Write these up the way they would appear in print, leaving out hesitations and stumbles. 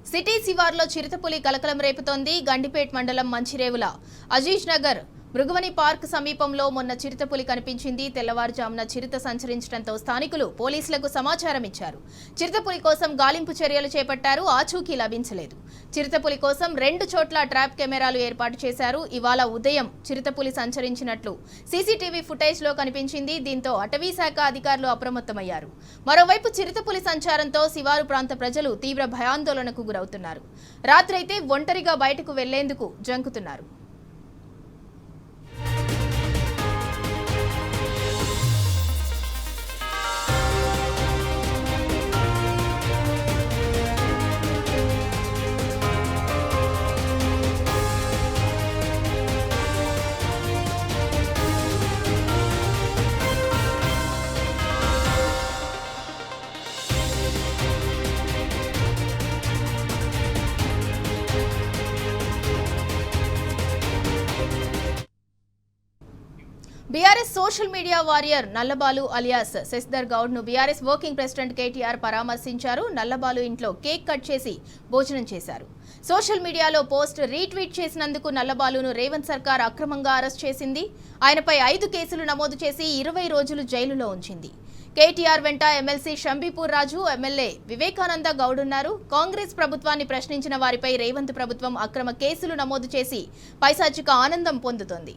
City శివార్లో చిరుతపులి కలకలం రేపుతోంది. గండిపేట్ మండలం మంచిరేవుల అజీజ్ నగర్ మృగవని పార్క్ సమీపంలో మొన్న చిరుతపులి కనిపించింది. తెల్లవారుజామున చిరుత సంచరించడంతో స్థానికులు పోలీసులకు సమాచారం ఇచ్చారు. చిరుతపులి కోసం గాలింపు చర్యలు చేపట్టారు. ఆచూకీ లభించలేదు. చిరుతపులి కోసం 2 చోట్ల ట్రాప్ కెమెరాలు ఏర్పాటు చేశారు. ఇవాళ ఉదయం చిరుతపులి సంచరించినట్లు సీసీటీవీ ఫుటేజ్లో కనిపించింది. దీంతో అటవీ శాఖ అధికారులు అప్రమత్తమయ్యారు. మరోవైపు చిరుతపులి సంచారంతో శివారు ప్రాంత ప్రజలు తీవ్ర భయాందోళనకు గురవుతున్నారు. రాత్రైతే ఒంటరిగా బయటకు వెళ్లేందుకు జంకుతున్నారు. BRS social media warrior Nallabalu alias Shashidhar Goud ను బీఆర్ఎస్ వర్కింగ్ ప్రెసిడెంట్ కేటీఆర్ పరామర్శించారు. నల్లబాలు ఇంట్లో కేక్ కట్ చేసి భోజనం చేశారు. సోషల్ మీడియాలో పోస్ట్ రీట్వీట్ చేసినందుకు నల్లబాలును రేవంత్ సర్కార్ అక్రమంగా అరెస్ట్ చేసింది. ఆయనపై 5 కేసులు నమోదు చేసి 20 రోజులు జైలులో ఉంచింది. కేటీఆర్ వెంట ఎమ్మెల్సీ షంబీపూర్ రాజు, ఎమ్మెల్యే వివేకానంద గౌడ్ ఉన్నారు. కాంగ్రెస్ ప్రభుత్వాన్ని ప్రశ్నించిన వారిపై రేవంత్ ప్రభుత్వం అక్రమ కేసులు నమోదు చేసి పైశాచిక ఆనందం పొందుతోంది.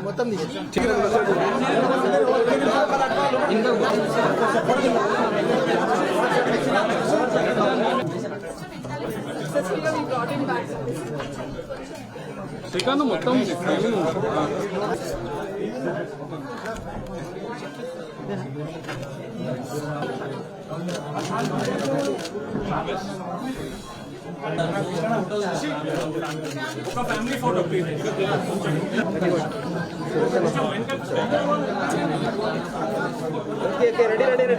మొత్తం శ్రీకాంత్ మొత్తం ఫ్యామిలీ ఫోటో ప్లీజ్. రెడీ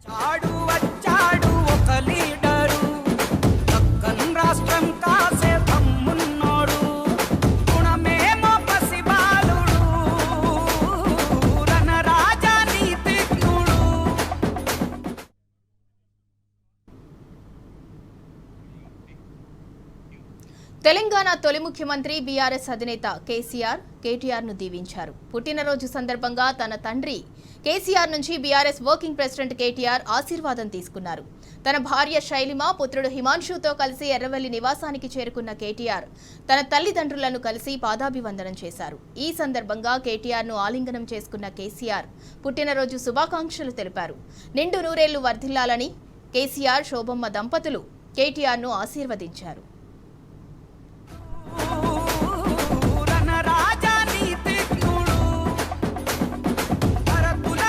చాడు వచ్చాడు ఒక లీడరు, దక్కన్ రాష్ట్రం కాసే తమ్మున్నోడు, గుణమేమో పసిబాలుడు, రణరాజా నీతిజ్ఞుడు. తెలంగాణ తొలి ముఖ్యమంత్రి బీఆర్ఎస్ అధినేత కేటీఆర్ ను దీవించారు. పుట్టినరోజు సందర్భంగా తన తండ్రి కేసీఆర్ నుంచి బీఆర్ఎస్ వర్కింగ్ ప్రెసిడెంట్ కేటీఆర్ ఆశీర్వాదం తీసుకున్నారు. తన భార్య శైలిమ, పుత్రుడు హిమాంశుతో కలిసి ఎర్రవెల్లి నివాసానికి చేరుకున్న కేటీఆర్ తన తల్లిదండ్రులను కలిసి పాదాభివందనం చేశారు. ఈ సందర్భంగా కేటీఆర్ ను ఆలింగనం చేసుకున్న కేసీఆర్ పుట్టినరోజు శుభాకాంక్షలు తెలిపారు. నిండు నూరేళ్లు వర్ధిల్లాలని కేసీఆర్, శోభమ్మ దంపతులు కేటీఆర్ ను ఆశీర్వదించారు. రణరాజా నీతిజ్ఞుడు, భరతుల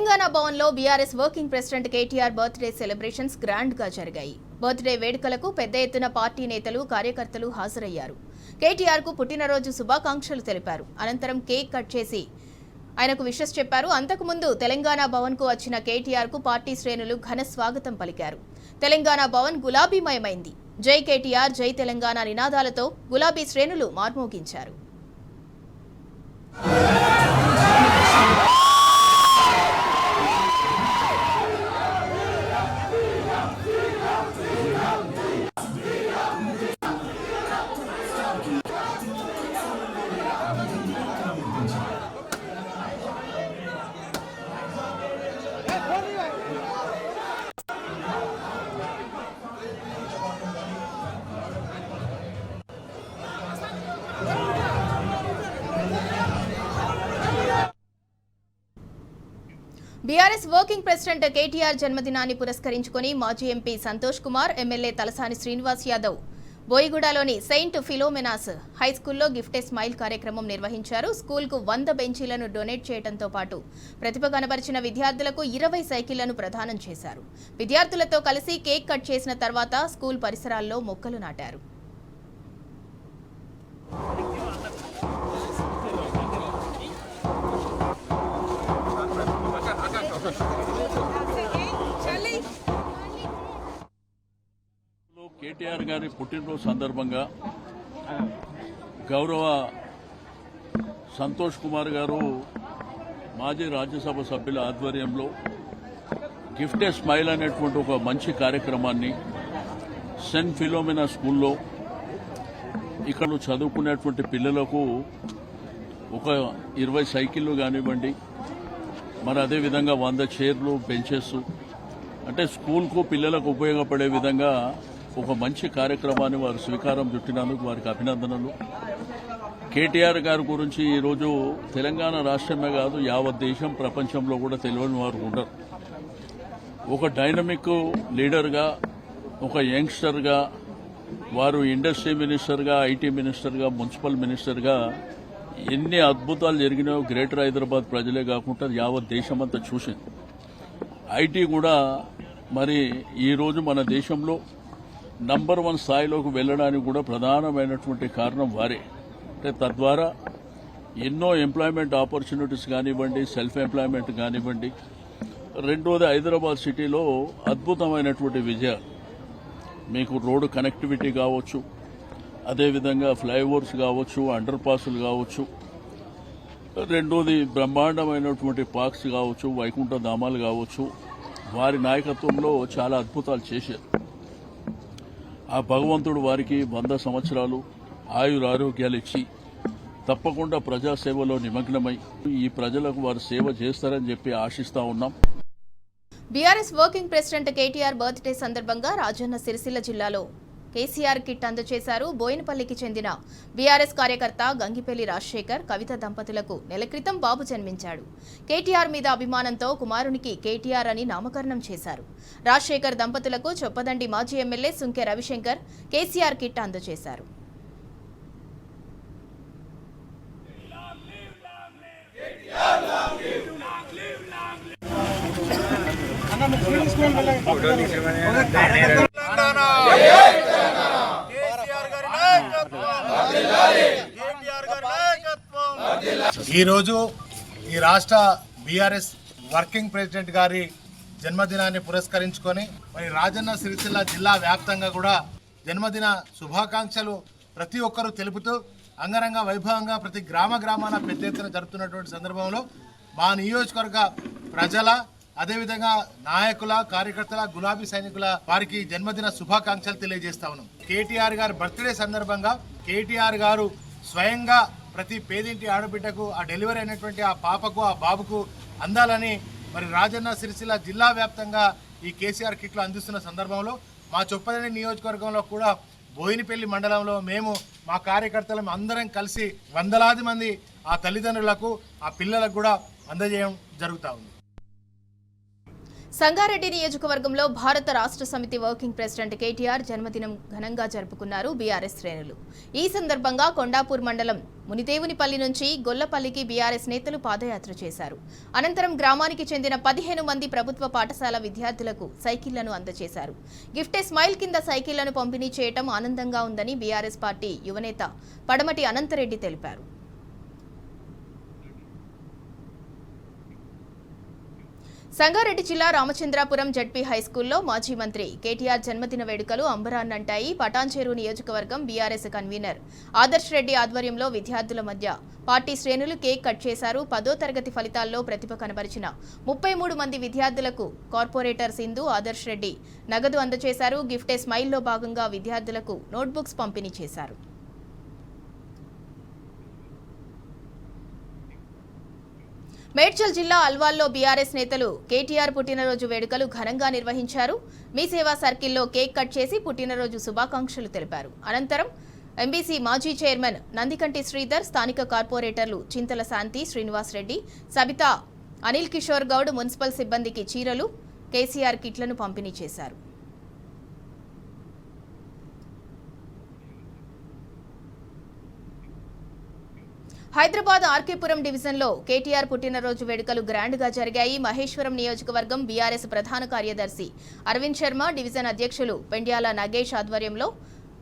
తెలంగాణ భవన్లో BRS working president KTR birthday celebrations grand గా జరిగాయి. బర్త్డే వేడుకలకు పెద్ద ఎత్తున పార్టీ నేతలు, కార్యకర్తలు హాజరయ్యారు. కేటీఆర్ కు పుట్టినరోజు శుభాకాంక్షలు తెలిపారు. అనంతరం కేక్ కట్ చేసి ఆయనకు విషెస్ చెప్పారు. అంతకుముందు తెలంగాణ భవన్ కు వచ్చిన కేటీఆర్ కు పార్టీ శ్రేణులు ఘన స్వాగతం పలికారు. తెలంగాణ భవన్ గులాబీమయమైంది. జై కేటీఆర్, జై తెలంగాణ నినాదాలతో గులాబీ శ్రేణులు మార్మోగించారు. బీఆర్ఎస్ వర్కింగ్ ప్రెసిడెంట్ కేటీఆర్ జన్మదినాన్ని పురస్కరించుకుని మాజీ ఎంపీ సంతోష్ కుమార్, ఎమ్మెల్యే తలసాని శ్రీనివాస్ యాదవ్ బోయిగూడలోని సెయింట్ ఫిలోమెనాస్ హైస్కూల్లో గిఫ్ట్ ఏ స్మైల్ కార్యక్రమం నిర్వహించారు. స్కూల్కు 100 బెంచీలను డొనేట్ చేయడంతో పాటు ప్రతిభ కనబరిచిన విద్యార్థులకు 20 సైకిళ్లను ప్రదానం చేశారు. విద్యార్థులతో కలిసి కేక్ కట్ చేసిన తర్వాత స్కూల్ పరిసరాల్లో మొక్కలు నాటారు. కేటీఆర్ గారి పుట్టినరోజు సందర్భంగా గౌరవ సంతోష్ కుమార్ గారు మాజీ రాజ్యసభ సభ్యుల ఆధ్వర్యంలో గిఫ్ట్ ఏ స్మైల్ అనేటువంటి ఒక మంచి కార్యక్రమాన్ని సెయింట్ ఫిలోమినా స్కూల్లో ఇక్కడ చదువుకునేటువంటి పిల్లలకు ఒక 20 సైకిళ్లు కానివ్వండి, మరి అదేవిధంగా 100 చైర్లు, బెంచెస్, అంటే స్కూల్కు పిల్లలకు ఉపయోగపడే విధంగా ఒక మంచి కార్యక్రమాన్ని వారు స్వీకారం చుట్టినందుకు వారికి అభినందనలు. కేటీఆర్ గారి గురించి ఈరోజు తెలంగాణ రాష్ట్రమే కాదు, యావత్ దేశం, ప్రపంచంలో కూడా తెలియని వారు ఉండరు. ఒక డైనమిక్ లీడర్గా, ఒక యంగ్స్టర్గా, వారు ఇండస్ట్రీ మినిస్టర్గా, ఐటీ మినిస్టర్గా, మున్సిపల్ మినిస్టర్గా ఎన్ని అద్భుతాలు జరిగినాయో గ్రేటర్ హైదరాబాద్ ప్రజలే కాకుండా యావత్ దేశమంతా చూసింది. ఐటీ కూడా మరి ఈరోజు మన దేశంలో నంబర్ 1 స్థాయిలోకి వెళ్లడానికి కూడా ప్రధానమైనటువంటి కారణం వారే. అంటే తద్వారా ఎన్నో ఎంప్లాయ్మెంట్ ఆపర్చునిటీస్ కానివ్వండి, సెల్ఫ్ ఎంప్లాయ్మెంట్ కానివ్వండి. రెండోది హైదరాబాద్ సిటీలో అద్భుతమైనటువంటి విజయాలు, మీకు రోడ్డు కనెక్టివిటీ కావచ్చు, అదేవిధంగా ఫ్లైఓవర్స్ కావచ్చు, అండర్ పాసులు కావచ్చు, రెండోది బ్రహ్మాండమైనటువంటి పార్క్స్ కావచ్చు, వైకుంఠ ధామాలు కావచ్చు. వారి నాయకత్వంలో చాలా అద్భుతాలు చేశారు. ఆ భగవంతుడు వారికి 100 సంవత్సరాలు ఆయురారోగ్యాలు ఇచ్చి తప్పకుండా ప్రజాసేవలో నిమగ్నమై ఈ ప్రజలకు వారు సేవ చేస్తారని చెప్పి ఆశిస్తా ఉన్నాం. BRS working president KTR birthday సందర్భంగా రాజన్న సిరిసిల్ల జిల్లాలో కేసీఆర్ కిట్ అందజేశారు. బోయినపల్లికి చెందిన బీఆర్ఎస్ కార్యకర్త గంగిపల్లి రాజశేఖర్, కవిత దంపతులకు నెల క్రితం బాబు జన్మించాడు. కేటీఆర్ మీద అభిమానంతో కుమారునికి కేటీఆర్ అని నామకరణం చేశారు. రాజశేఖర్ దంపతులకు చొప్పదండి మాజీ ఎమ్మెల్యే సుంకె రవిశంకర్ కేసీఆర్ కిట్ అందజేశారు. ఈరోజు ఈ రాష్ట్ర బీఆర్ఎస్ వర్కింగ్ ప్రెసిడెంట్ గారి జన్మదినాన్ని పురస్కరించుకొని మరి రాజన్న సిరిసిల్ల జిల్లా వ్యాప్తంగా కూడా జన్మదిన శుభాకాంక్షలు ప్రతి ఒక్కరూ తెలుపుతూ అంగరంగ వైభవంగా ప్రతి గ్రామాన పెద్ద ఎత్తున జరుపుతున్నటువంటి సందర్భంలో మా నియోజకవర్గ ప్రజల, అదేవిధంగా నాయకుల, కార్యకర్తల, గులాబీ సైనికుల వారికి జన్మదిన శుభాకాంక్షలు తెలియజేస్తా ఉన్నాం. కేటీఆర్ గారి బర్త్డే సందర్భంగా కేటీఆర్ గారు స్వయంగా ప్రతి పేదింటి ఆడబిడ్డకు ఆ డెలివరీ అయినటువంటి ఆ పాపకు, ఆ బాబుకు అందాలని మరి రాజన్న సిరిసిల్ల జిల్లా వ్యాప్తంగా ఈ కేసీఆర్ కిట్లు అందిస్తున్న సందర్భంలో మా చొప్పదండి నియోజకవర్గంలో కూడా బోయినపల్లి మండలంలో మేము మా కార్యకర్తలు అందరం కలిసి వందలాది మంది ఆ తల్లిదండ్రులకు, ఆ పిల్లలకు కూడా అందజేయడం జరుగుతూ ఉంది. సంగారెడ్డి నియోజకవర్గంలో భారత రాష్ట్ర సమితి వర్కింగ్ ప్రెసిడెంట్ కేటీఆర్ జన్మదినం ఘనంగా జరుపుకున్నారు బీఆర్ఎస్ శ్రేణులు. ఈ సందర్భంగా కొండాపూర్ మండలం మునిదేవునిపల్లి నుంచి గొల్లపల్లికి బీఆర్ఎస్ నేతలు పాదయాత్ర చేశారు. అనంతరం గ్రామానికి చెందిన 15 మంది ప్రభుత్వ పాఠశాల విద్యార్థులకు సైకిళ్లను అందజేశారు. గిఫ్ట్ ఏ స్మైల్ కింద సైకిళ్లను పంపిణీ చేయడం ఆనందంగా ఉందని బీఆర్ఎస్ పార్టీ యువనేత పడమటి అనంతరెడ్డి తెలిపారు. సంగారెడ్డి జిల్లా రామచంద్రాపురం జడ్పీ హైస్కూల్లో మాజీ మంత్రి కేటీఆర్ జన్మదిన వేడుకలు అంబరాన్నంటాయి. పటాన్చేరు నియోజకవర్గం బీఆర్ఎస్ కన్వీనర్ ఆదర్శ్ రెడ్డి ఆధ్వర్యంలో విద్యార్థుల మధ్య పార్టీ శ్రేణులు కేక్ కట్ చేశారు. 10వ తరగతి ఫలితాల్లో ప్రతిభ కనబరిచిన 33 మంది విద్యార్థులకు కార్పొరేటర్ సింధు ఆదర్శ్ రెడ్డి నగదు అందజేశారు. గిఫ్ట్ ఏ స్మైల్లో భాగంగా విద్యార్థులకు నోట్బుక్స్ పంపిణీ చేశారు. మేడ్చల్ జిల్లా అల్వాల్లో బీఆర్ఎస్ నేతలు కేటీఆర్ పుట్టినరోజు వేడుకలు ఘనంగా నిర్వహించారు. మీ సేవా సర్కిల్లో కేక్ కట్ చేసి పుట్టినరోజు శుభాకాంక్షలు తెలిపారు. అనంతరం ఎంబీసీ మాజీ చైర్మన్ నందికంటి శ్రీధర్, స్థానిక కార్పొరేటర్లు చింతల శాంతి, శ్రీనివాస్ రెడ్డి, సబితా, అనిల్ కిషోర్ గౌడ్ మున్సిపల్ సిబ్బందికి చీరలు, కేసీఆర్ కిట్లను పంపిణీ చేశారు. హైదరాబాద్ ఆర్కేపురం డివిజన్లో కేటీఆర్ పుట్టినరోజు వేడుకలు గ్రాండ్గా జరిగాయి. మహేశ్వరం నియోజకవర్గం బీఆర్ఎస్ ప్రధాన కార్యదర్శి అరవింద్ శర్మ, డివిజన్ అధ్యక్షులు పెండ్యాల నాగేష్ ఆధ్వర్యంలో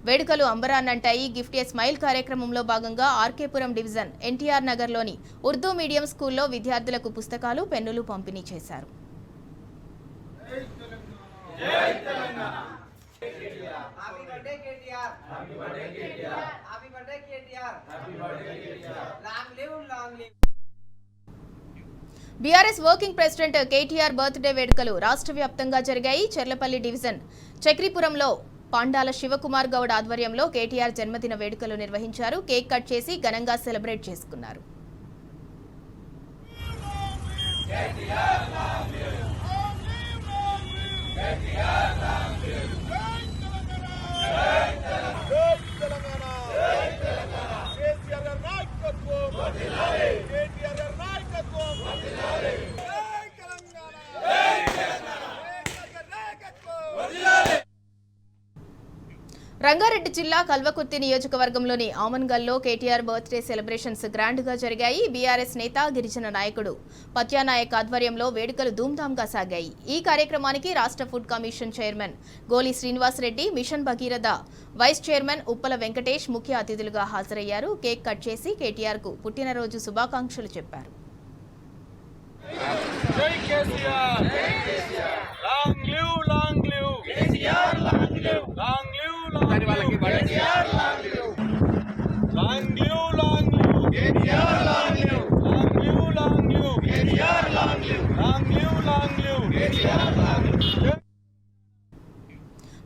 వేడుకలు అంబరాన్నంటాయి. గిఫ్ట్ ఏ స్మైల్ కార్యక్రమంలో భాగంగా ఆర్కేపురం డివిజన్ ఎన్టీఆర్ నగర్లోని ఉర్దూ మీడియం స్కూల్లో విద్యార్థులకు పుస్తకాలు, పెన్నులు పంపిణీ చేశారు. Happy birthday KTR. Happy birthday KTR. Happy birthday KTR. Happy birthday KTR. Long live, long live. BRS working president KTR birthday వేడుకలు రాష్ట్ర వ్యాప్తంగా జరిగాయి. చెర్లపల్లి డివిజన్ చక్రీపురంలో పాండాల శివకుమార్ గౌడ్ ఆధ్వర్యంలో కేటీఆర్ జన్మదిన వేడుకలు నిర్వహించారు. కేక్ కట్ చేసి ఘనంగా సెలబ్రేట్ చేసుకున్నారు. రంగారెడ్డి జిల్లా కల్వకుర్తి నియోజకవర్గంలోని ఆమన్గల్లో కేటీఆర్ బర్త్డే సెలబ్రేషన్స్ గ్రాండ్గా జరిగాయి. బీఆర్ఎస్ నేత, గిరిజన నాయకుడు పత్యానాయక్ ఆధ్వర్యంలో వేడుకలు ధూమ్ధామ్గా సాగాయి. ఈ కార్యక్రమానికి రాష్ట్ర food commission chairman Goli Srinivas Reddy, mission Bhagiratha vice chairman Uppala Venkatesh ముఖ్య అతిథులుగా హాజరయ్యారు. కేక్ కట్ చేసి కేటీఆర్కు పుట్టినరోజు శుభాకాంక్షలు చెప్పారు.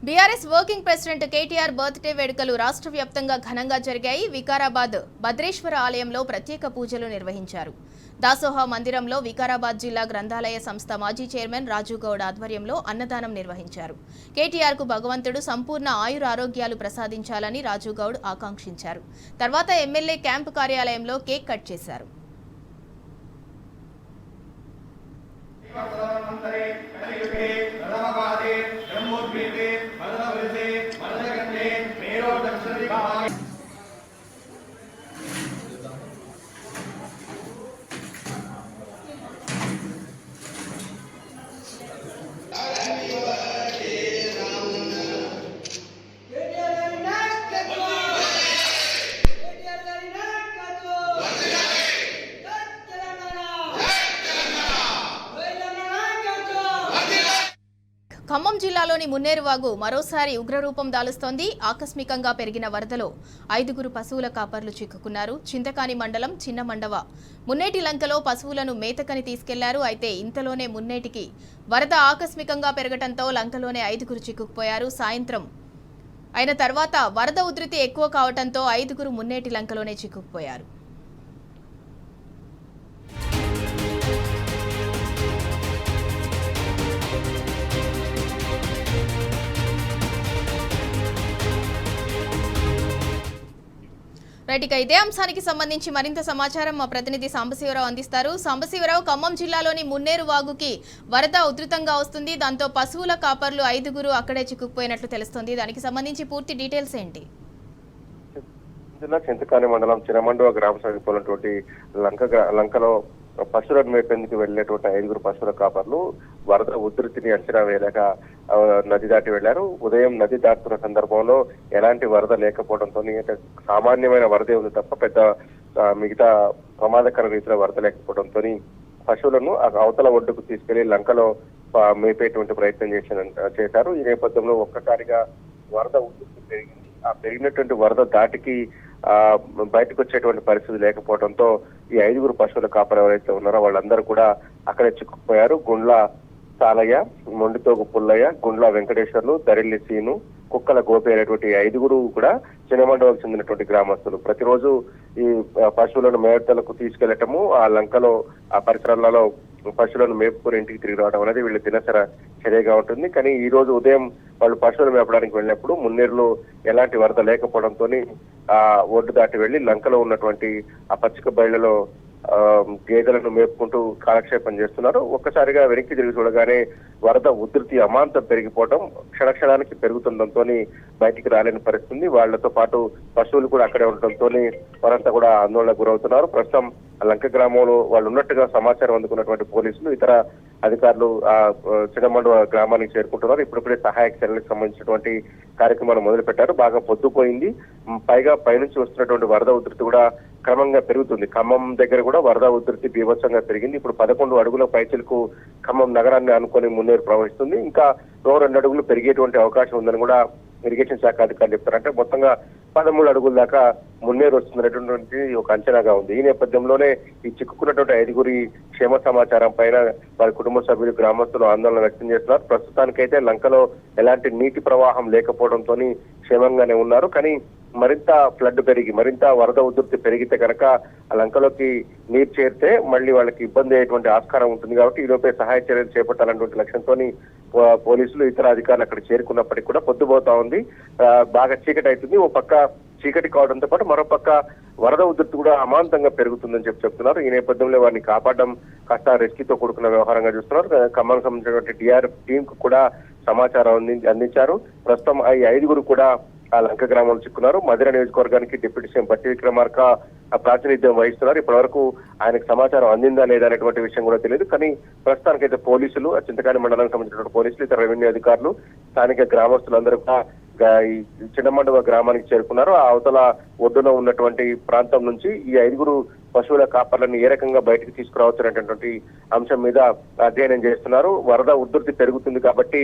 BRS working president KTR birthday వేడుకలు రాష్ట్ర వ్యాప్తంగా ఘనంగా జరిగాయి. వికారాబాద్ భద్రేశ్వర ఆలయంలో ప్రత్యేక పూజలు నిర్వహించారు. దాసోహ మందిరంలో వికారాబాద్ జిల్లా గ్రంథాలయ సంస్థ మాజీ చైర్మన్ రాజు గౌడ్ ఆధ్వర్యంలో అన్నదానం నిర్వహించారు. కేటీఆర్కు భగవంతుడు సంపూర్ణ ఆయురారోగ్యాలు ప్రసాదించాలని రాజు గౌడ్ ఆకాంక్షించారు. తర్వాత ఎమ్మెల్యే క్యాంపు కార్యాలయంలో కేక్ కట్ చేశారు. ఖమ్మం జిల్లాలోని మున్నేరువాగు మరోసారి ఉగ్రరూపం దాలుస్తోంది. ఆకస్మికంగా పెరిగిన వరదలో 5గురు పశువుల కాపర్లు చిక్కుకున్నారు. చింతకాని మండలం చిన్న మండవ మున్నేటి లంకలో పశువులను మేతకని తీసుకెళ్లారు. అయితే ఇంతలోనే మున్నేటికి వరద ఆకస్మికంగా పెరగడంతో లంకలోనే 5గురు చిక్కుకుపోయారు. సాయంత్రం అయిన తర్వాత వరద ఉధృతి ఎక్కువ కావడంతో 5గురు మున్నేటి లంకలోనే చిక్కుకుపోయారు. రైట్, ఇక ఇదే అంశానికి సంబంధించి మరింత సమాచారం మా ప్రతినిధి సాంబశివరావు అందిస్తారు. సాంబశివరావు, ఖమ్మం జిల్లాలోని మున్నేరు వాగుకి వరద ఉధృతంగా వస్తుంది. దాంతో పశువుల కాపర్లు 5 అక్కడే చిక్కుకుపోయినట్లు తెలుస్తోంది. దానికి సంబంధించి పూర్తి డీటెయిల్స్ ఏంటి? జిల్లా చింతకాని మండలం చినమండవ గ్రామ సమీపంలోటువంటి లంకలో పశువులను మేపేందుకు వెళ్లేటువంటి 5 పశువుల కాపర్లు వరద ఉధృతిని అంచనా వేయలేక నది దాటి వెళ్లారు. ఉదయం నది దాటుతున్న సందర్భంలో ఎలాంటి వరద లేకపోవడంతో సామాన్యమైన వరదే ఉంది తప్ప పెద్ద మిగతా ప్రమాదకర రీతిలో వరద లేకపోవడంతో పశువులను అవతల ఒడ్డుకు తీసుకెళ్లి లంకలో మేపేటువంటి ప్రయత్నం చేశారు. ఈ నేపథ్యంలో ఒక్కసారిగా వరద ఉధృతి పెరిగింది. ఆ పెరిగినటువంటి వరద దాటికి బయటకు వచ్చేటువంటి పరిస్థితి లేకపోవడంతో ఈ 5 పశువుల కాపరు ఎవరైతే ఉన్నారో వాళ్ళందరూ కూడా అక్కడే చిక్కుకుపోయారు. గుండ్ల సాలయ్య, మొండితోగు పుల్లయ్య, గుండ్ల వెంకటేశ్వర్లు, దరిల్లి సీను, కుక్కల గోపి అనేటువంటి 5 కూడా చినమండవకు చెందినటువంటి గ్రామస్తులు. ప్రతిరోజు ఈ పశువులను మేతలకు తీసుకెళ్లటము, ఆ లంకలో ఆ పరిసరాలలో పశువులను మేపుకొని ఇంటికి తిరిగి రావడం అనేది వీళ్ళు దినసర చర్యగా ఉంటుంది. కానీ ఈ రోజు ఉదయం వాళ్ళు పశువులు మేపడానికి వెళ్ళినప్పుడు మున్నేరులో ఎలాంటి వరద లేకపోవడంతో ఆ ఒడ్డు దాటి వెళ్లి లంకలో ఉన్నటువంటి ఆ పచ్చిక బయళ్లలో గేదెలను మేపుకుంటూ కాలక్షేపం చేస్తున్నారు. ఒక్కసారిగా వెనక్కి తిరిగి చూడగానే వరద ఉధృతి అమాంతం పెరిగిపోవడం, క్షణక్షణానికి పెరుగుతుండటంతో బయటికి రాలేని పరిస్థితి. వాళ్లతో పాటు పశువులు కూడా అక్కడే ఉండటంతో వారంతా కూడా ఆందోళనకు గురవుతున్నారు. ప్రస్తుతం లంక గ్రామంలో వాళ్ళు ఉన్నట్టుగా సమాచారం అందుకున్నటువంటి పోలీసులు, ఇతర అధికారులు ఆ చినమండవ గ్రామానికి చేరుకుంటున్నారు. ఇప్పుడిప్పుడే సహాయక చర్యలకు సంబంధించినటువంటి కార్యక్రమాలు మొదలు పెట్టారు. బాగా పొద్దుపోయింది. పైగా పైనుంచి వస్తున్నటువంటి వరద ఉధృతి కూడా క్రమంగా పెరుగుతుంది. ఖమ్మం దగ్గర కూడా వరద ఉధృతి బీభత్సంగా పెరిగింది. ఇప్పుడు 11 అడుగుల పైచిలకు ఖమ్మం నగరాన్ని అనుకుని మున్నేరు ప్రవహిస్తుంది. ఇంకా 2 అడుగులు పెరిగేటువంటి అవకాశం ఉందని కూడా ఇరిగేషన్ శాఖ అధికారులు చెప్తారు. అంటే మొత్తంగా 13 అడుగుల దాకా మున్నేరు వస్తున్నటువంటి ఒక అంచనాగా ఉంది. ఈ నేపథ్యంలోనే ఈ చిక్కుకున్నటువంటి 5 క్షేమ సమాచారం పైన వారి కుటుంబ సభ్యులు, గ్రామస్తులు ఆందోళన వ్యక్తం చేస్తున్నారు. ప్రస్తుతానికైతే లంకలో ఎలాంటి నీటి ప్రవాహం లేకపోవడంతో క్షేమంగానే ఉన్నారు. కానీ మరింత ఫ్లడ్ పెరిగి, మరింత వరద ఉధృతి పెరిగితే కనుక ఆ లంకలోకి నీరు చేరితే మళ్ళీ వాళ్ళకి ఇబ్బంది అయ్యేటువంటి ఆస్కారం ఉంటుంది. కాబట్టి ఈలోపే సహాయ చర్యలు చేపట్టాలన్నటువంటి లక్ష్యంతో పోలీసులు, ఇతర అధికారులు అక్కడ చేరుకున్నప్పటికీ కూడా పొద్దుపోతా ఉంది. బాగా చీకటి అవుతుంది. ఓ పక్క చీకటి కావడంతో పాటు మరో పక్క వరద ఉధృతి కూడా అమాంతంగా పెరుగుతుందని చెప్తున్నారు. ఈ నేపథ్యంలో వారిని కాపాడడం కాస్త రిస్కీతో కూడుకున్న వ్యవహారంగా చూస్తున్నారు. ఖమ్మానికి సంబంధించినటువంటి డిఆర్ఎఫ్ టీం కు కూడా సమాచారం అందించారు. ప్రస్తుతం ఈ 5 కూడా ఆ లంక గ్రామంలో చిక్కున్నారు. మధిర నియోజకవర్గానికి డిప్యూటీ సీఎం బట్టి విక్రమార్క ప్రాతినిధ్యం వహిస్తున్నారు. ఇప్పటి వరకు ఆయనకు సమాచారం అందిందా లేదా అనేటువంటి విషయం కూడా తెలియదు. కానీ ప్రస్తుతానికైతే పోలీసులు, చింతకాని మండలానికి సంబంధించినటువంటి పోలీసులు, ఇతర రెవెన్యూ అధికారులు, స్థానిక గ్రామస్తులందరూ కూడా ఈ చిన్నమండవ గ్రామానికి చేరుకున్నారు. ఆ అవతల ఒడ్డున ఉన్నటువంటి ప్రాంతం నుంచి ఈ 5 పశువుల కాపర్లను ఏ రకంగా బయటకు తీసుకురావచ్చు అనేటువంటి అంశం మీద అధ్యయనం చేస్తున్నారు. వరద ఉధృతి పెరుగుతుంది కాబట్టి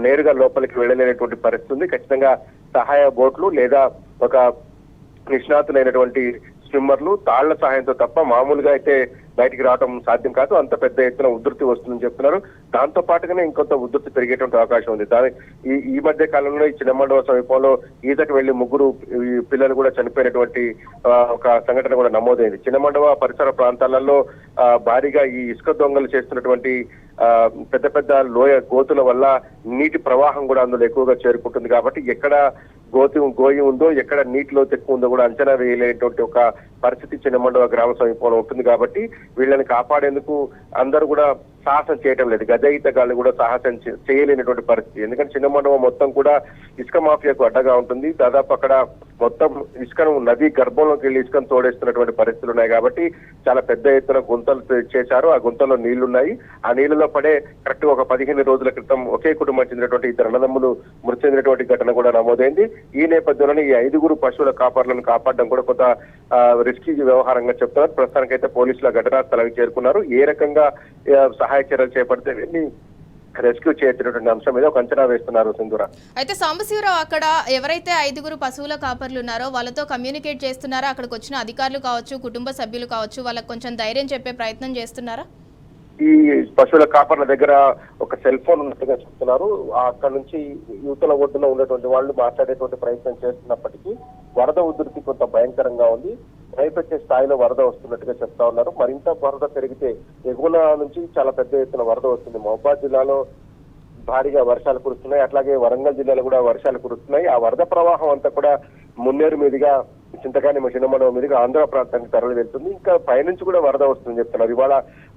నేరుగా లోపలికి వెళ్ళలేనటువంటి పరిస్థితి ఉంది. ఖచ్చితంగా సహాయ బోట్లు లేదా ఒక నిష్ణాతులైనటువంటి స్విమ్మర్లు, తాళ్ల సహాయంతో తప్ప మామూలుగా అయితే బయటికి రావడం సాధ్యం కాదు. అంత పెద్ద ఎత్తున ఉధృతి వస్తుందని చెప్తున్నారు. దాంతో పాటుగానే ఇంకొంత ఉధృతి పెరిగేటువంటి అవకాశం ఉంది. ఈ మధ్య కాలంలో ఈ చిన్నమండవ సమీపంలో ఈతకు వెళ్లి 3 పిల్లలు కూడా చనిపోయినటువంటి ఒక సంఘటన కూడా నమోదైంది. చిన్నమండవ పరిసర ప్రాంతాలలో భారీగా ఈ ఇసుక దొంగలు చేస్తున్నటువంటి పెద్ద పెద్ద గోతుల వల్ల నీటి ప్రవాహం కూడా అందులో ఎక్కువగా చేరుకుంటుంది. కాబట్టి ఎక్కడ గోయి ఉందో, ఎక్కడ నీటిలో ఎక్కువ ఉందో కూడా అంచనా వేయలేనటువంటి ఒక పరిస్థితి చిన్నమండవ గ్రామ సమీపంలో ఉంటుంది. కాబట్టి వీళ్ళని కాపాడేందుకు అందరూ కూడా సాహసం చేయటం లేదు. గజ ఈతగాళ్ళు కూడా సాహసం చేయలేనటువంటి పరిస్థితి. ఎందుకంటే చిన్నమండవం మొత్తం కూడా ఇసుక మాఫియాకు అడ్డగా ఉంటుంది. దాదాపు అక్కడ మొత్తం ఇసుకను నది గర్భంలోకి వెళ్లి ఇసుకను తోడేస్తున్నటువంటి పరిస్థితులు ఉన్నాయి. కాబట్టి చాలా పెద్ద ఎత్తున గుంతలు చేశారు. ఆ గుంతల్లో నీళ్లున్నాయి. ఆ నీళ్లలో పడే కరెక్ట్ ఒక 15 రోజుల క్రితం ఒకే కుటుంబం చెందినటువంటి 2 అన్నదమ్ములు మృతి చెందినటువంటి ఘటన కూడా నమోదైంది. ఈ నేపథ్యంలోనే ఈ 5 పశువుల కాపర్లను కాపాడడం కూడా కొంత రిస్కీ వ్యవహారంగా చెప్తున్నారు. ప్రస్తుతానికైతే పోలీసుల ఘటనా స్థలానికి చేరుకున్నారు. ఏ రకంగా సహాయ చర్యలు చేపడితే రెస్క్యూ చేస్తున్నటువంటి అంశం మీద ఒక అంచనా వేస్తున్నారు సింధూర. అయితే సాంబశివరావు, అక్కడ ఎవరైతే 5 పశువుల కాపర్లు ఉన్నారో వాళ్ళతో కమ్యూనికేట్ చేస్తున్నారా? అక్కడికి వచ్చిన అధికారులు కావచ్చు, కుటుంబ సభ్యులు కావచ్చు, వాళ్ళకి కొంచెం ధైర్యం చెప్పే ప్రయత్నం చేస్తున్నారా? ఈ పశువుల కాపర్ల దగ్గర ఒక సెల్ ఫోన్ ఉన్నట్టుగా చెప్తున్నారు. అక్కడ నుంచి యువతల ఒడ్డున ఉన్నటువంటి వాళ్ళు మాట్లాడేటువంటి ప్రయత్నం చేస్తున్నప్పటికీ వరద ఉధృతి కొంత భయంకరంగా ఉంది. భయపెట్టే స్థాయిలో వరద వస్తున్నట్టుగా చెప్తా ఉన్నారు. మరింత వరద పెరిగితే ఎగువన నుంచి చాలా పెద్ద ఎత్తున వరద వస్తుంది. మహబూబాబాద్ జిల్లాలో భారీగా వర్షాలు కురుస్తున్నాయి. అట్లాగే వరంగల్ జిల్లాలో కూడా వర్షాలు కురుస్తున్నాయి. ఆ వరద ప్రవాహం అంతా కూడా మున్నేరు మీదుగా చింతకాని చిన్నమండలం మీదుగా ఆంధ్ర ప్రాంతానికి తరలి వెళ్తుంది. ఇంకా పైనుంచి కూడా వరద వస్తుందని చెప్తున్నారు. ఇవాళ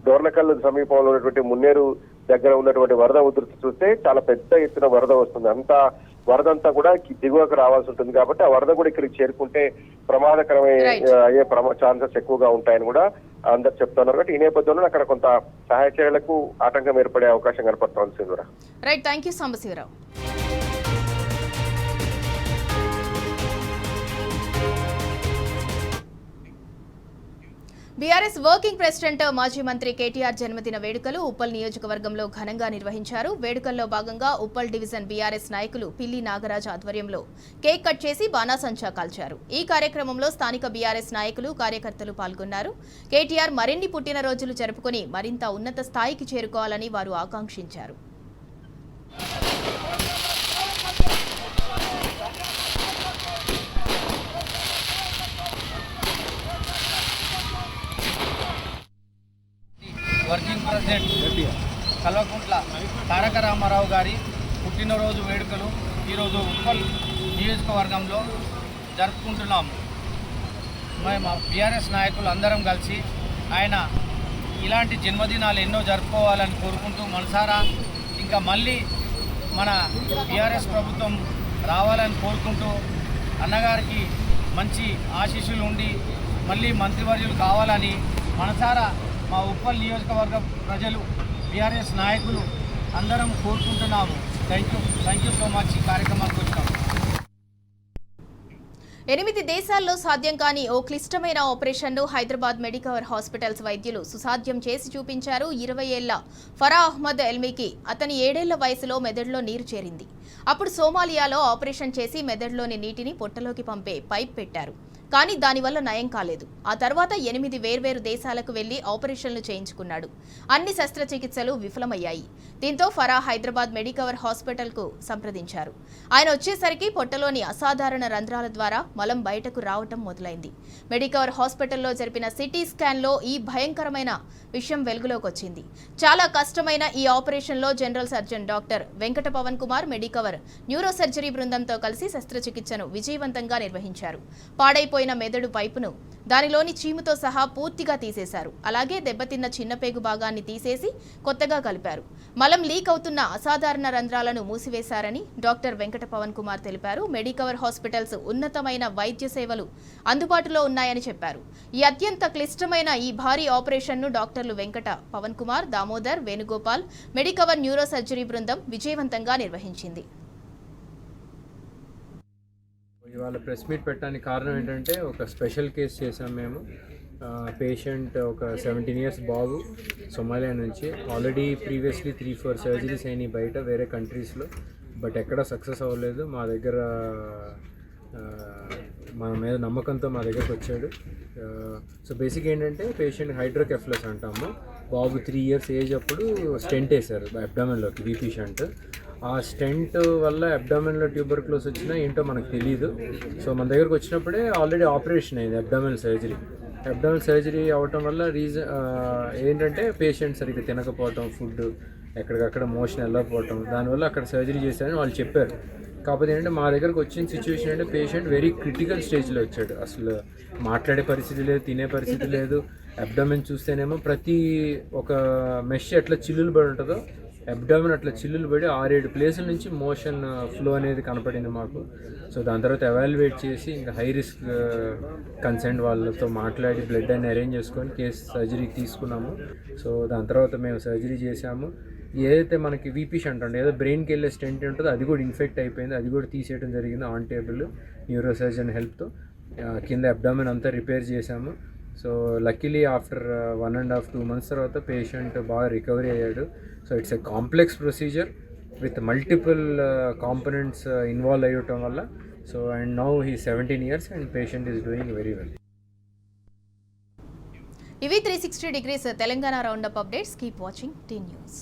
డోర్నకల్ సమీపంలో ఉన్నటువంటి మున్నేరు దగ్గర ఉన్నటువంటి వరద ఉధృతి చూస్తే చాలా పెద్ద ఎత్తున వరద వస్తుంది. వరదంతా కూడా దిగువకు రావాల్సి ఉంటుంది కాబట్టి ఆ వరద కూడా ఇక్కడికి చేరుకుంటే అయ్యే ఛాన్సెస్ ఎక్కువగా ఉంటాయని కూడా అందరు చెప్తున్నారు. కాబట్టి ఈ నేపథ్యంలో అక్కడ కొంత సహాయ చర్యలకు ఆటంకం ఏర్పడే అవకాశం కనపడుతోంది. Sindhura. Right, thank you Sambasivarao. BRS working president మాజీ మంత్రి కేటీఆర్ జన్మదిన వేడుకలు ఉప్పల్ నియోజకవర్గంలో ఘనంగా నిర్వహించారు. వేడుకల్లో భాగంగా ఉప్పల్ డివిజన్ బీఆర్ఎస్ నాయకులు పిల్లి నాగరాజ్ ఆధ్వర్యంలో కేక్ కట్ చేసి బాణాసంచా కాల్చారు. ఈ కార్యక్రమంలో స్థానిక బీఆర్ఎస్ నాయకులు, కార్యకర్తలు పాల్గొన్నారు. కేటీఆర్ మరిన్ని పుట్టినరోజులు జరుపుకుని మరింత ఉన్నత స్థాయికి చేరుకోవాలని వారు ఆకాంక్షించారు. వర్కింగ్ ప్రెసిడెంట్ కల్వకుంట్ల తారక రామారావు గారి పుట్టినరోజు వేడుకలు ఈరోజు ఉప్పల్ నియోజకవర్గంలో జరుపుకుంటున్నాము. మా బీఆర్ఎస్ నాయకులు అందరం కలిసి ఆయన ఇలాంటి జన్మదినాలు ఎన్నో జరుపుకోవాలని కోరుకుంటూ మనసారా ఇంకా మళ్ళీ మన బీఆర్ఎస్ ప్రభుత్వం రావాలని కోరుకుంటూ అన్నగారికి మంచి ఆశీస్సులు ఉండి మళ్ళీ మంత్రివర్యులు కావాలని మనసారా మా ఉప్పల్ నియోజకవర్గ ప్రజలు, బీఆర్ఎస్ నాయకులు అందరం కోరుకుంటున్నాము. Thank you so much. ఈ కార్యక్రమానికి వచ్చినాము. 8 దేశాల్లో సాధ్యం కాని ఓ క్లిష్టమైన ఆపరేషన్ను హైదరాబాద్ మెడికవర్ హాస్పిటల్స్ వైద్యులు సుసాధ్యం చేసి చూపించారు. 20 ఏళ్ల ఫరా అహ్మద్ ఎల్మీకి అతని 7 ఏళ్ల వయసులో మెదడులో నీరు చేరింది. అప్పుడు సోమాలియాలో ఆపరేషన్ చేసి మెదడులోని నీటిని పొట్టలోకి పంపే పైప్ పెట్టారు. కానీ దానివల్ల నయం కాలేదు. ఆ తర్వాత 8 వేర్వేరు దేశాలకు వెళ్లి ఆపరేషన్లు చేయించుకున్నాడు. అన్ని శస్త్రచికిత్సలు విఫలమయ్యాయి. దీంతో ఫరా హైదరాబాద్ మెడికవర్ హాస్పిటల్కు సంప్రదించారు. ఆయన వచ్చేసరికి పొట్టలోని అసాధారణ రంధ్రాల ద్వారా మలం బయటకు రావటం మొదలైంది. మెడికవర్ హాస్పిటల్లో జరిపిన సిటీ స్కాన్లో ఈ భయంకరమైన విషయం వెలుగులోకి వచ్చింది. చాలా కష్టమైన ఈ ఆపరేషన్లో general surgeon doctor Venkata Pavan Kumar Medicover neuro surgery బృందంతో కలిసి శస్త్రచికిత్సను విజయవంతంగా నిర్వహించారు. పాడైపోయిన మెదడు పైపును దానిలోని చీముతో సహా పూర్తిగా తీసేశారు. అలాగే దెబ్బతిన్న చిన్న పేగు భాగాన్ని తీసేసి కొత్తగా కలిపారు. మలం లీక్ అవుతున్న అసాధారణ రంధ్రాలను మూసివేశారని డాక్టర్ వెంకట పవన్ కుమార్ తెలిపారు. మెడికవర్ హాస్పిటల్స్ ఉన్నతమైన వైద్య సేవలు అందుబాటులో ఉన్నాయని చెప్పారు. ఈ అత్యంత క్లిష్టమైన ఈ భారీ ఆపరేషన్ను డాక్టర్లు Venkata Pavan Kumar, Damodar, Venugopal Medicover neuro surgery బృందం విజయవంతంగా నిర్వహించింది. ఇవాళ ప్రెస్ మీట్ పెట్టడానికి కారణం ఏంటంటే ఒక స్పెషల్ కేసు చేసాం మేము. పేషెంట్ ఒక 17 years బాబు, సొమాలియా నుంచి. ఆల్రెడీ ప్రీవియస్లీ 3-4 సర్జరీస్ అయినాయి బయట వేరే కంట్రీస్లో, బట్ ఎక్కడ సక్సెస్ అవ్వలేదు. మా దగ్గర మన మీద నమ్మకంతో మా దగ్గరకు వచ్చాడు. సో బేసిక్ ఏంటంటే పేషెంట్ హైడ్రోకెఫ్లస్ అంటాము. బాబు 3 years ఏజ్ అప్పుడు స్టెంట్ వేశారు అబ్డామెన్లోకి, వీపీ షంట్. ఆ స్టెంట్ వల్ల అబ్డామెన్లో ట్యూబర్క్లోస్ వచ్చినా ఏంటో మనకు తెలియదు. సో మన దగ్గరకు వచ్చినప్పుడే ఆల్రెడీ ఆపరేషన్ అయింది, అబ్డామెన్ సర్జరీ. అబ్డామెన్ సర్జరీ అవటం వల్ల ఏంటంటే పేషెంట్ సరిగ్గా తినకపోవటం, ఫుడ్ ఎక్కడికక్కడ మోషన్ వెళ్ళకపోవటం, దానివల్ల అక్కడ సర్జరీ చేశారని వాళ్ళు చెప్పారు. కాకపోతే ఏంటంటే మా దగ్గరకు వచ్చిన సిచ్యువేషన్ అంటే పేషెంట్ వెరీ క్రిటికల్ స్టేజ్లో వచ్చాడు. అసలు మాట్లాడే పరిస్థితి లేదు, తినే పరిస్థితి లేదు. అబ్డామెన్ చూస్తేనేమో ప్రతి ఒక మెష్ ఎట్లా చిల్లులు పడి ఉంటుందో అబ్డామెన్ అట్లా చిల్లులు పడి 6-7 ప్లేసుల నుంచి మోషన్ ఫ్లో అనేది కనపడింది మాకు. సో దాని తర్వాత ఎవాల్యుయేట్ చేసి ఇంకా హై రిస్క్ కన్సెంట్ వాళ్ళతో మాట్లాడి బ్లడ్ అని అరేంజ్ చేసుకొని కేసు సర్జరీకి తీసుకున్నాము. సో దాని తర్వాత మేము సర్జరీ చేసాము. ఏదైతే మనకి వీపీ షంట్ అంటే ఏదో బ్రెయిన్కి వెళ్ళే స్టెంట్ ఉంటుందో అది కూడా ఇన్ఫెక్ట్ అయిపోయింది, అది కూడా తీసేయడం జరిగింది ఆన్ టేబుల్ న్యూరో సర్జన్ హెల్ప్తో. కింద అబ్డామెన్ అంతా రిపేర్ చేసాము. సో లక్కీలీ ఆఫ్టర్ 1.5-2 months తర్వాత పేషెంట్ బాగా రికవరీ అయ్యాడు. So it's a complex procedure with multiple components involve అయ్యటం వల్ల. So and now he 17 years and patient is doing very well. ఇవి 360 degrees Telangana roundup updates. Keep watching T news.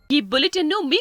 ఈ బులెటిన్ను మీకు